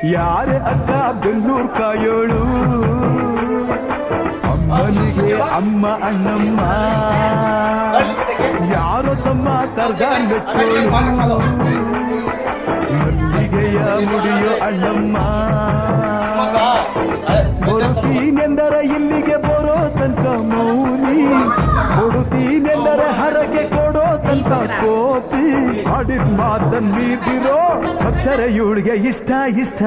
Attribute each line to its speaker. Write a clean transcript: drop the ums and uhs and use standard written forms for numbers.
Speaker 1: ಯಾರ ಅಕ್ಕ ಬೆಂಗಳೂರು ಕಾಯೋಳು ಅಮ್ಮನಿಗೆ ಅಮ್ಮ ಅಣ್ಣಮ್ಮ ಯಾರೋ ತಮ್ಮ ಕರ್ಗಾಂಗಟ್ಟೋಳು ಮಲ್ಲಿಗೆಯ ಮುಡಿಯೋ ಅಣ್ಣಮ್ಮ ಕೊಡುತ್ತೀನೆಂದರೆ ಇಲ್ಲಿಗೆ ಬರೋ ತನಕ ಮೌನಿ ಕೊಡುತ್ತೀನೆಂದರೆ ಹರಗೆ ಕೊಡೋ ತನಕ ಕೋತಿ ಆಡಿದ ಮಾತನ್ ಮೀದಿರೋ ಭಕ್ತರ ಇವಳಿಗೆ ಇಷ್ಟ ಇಷ್ಟ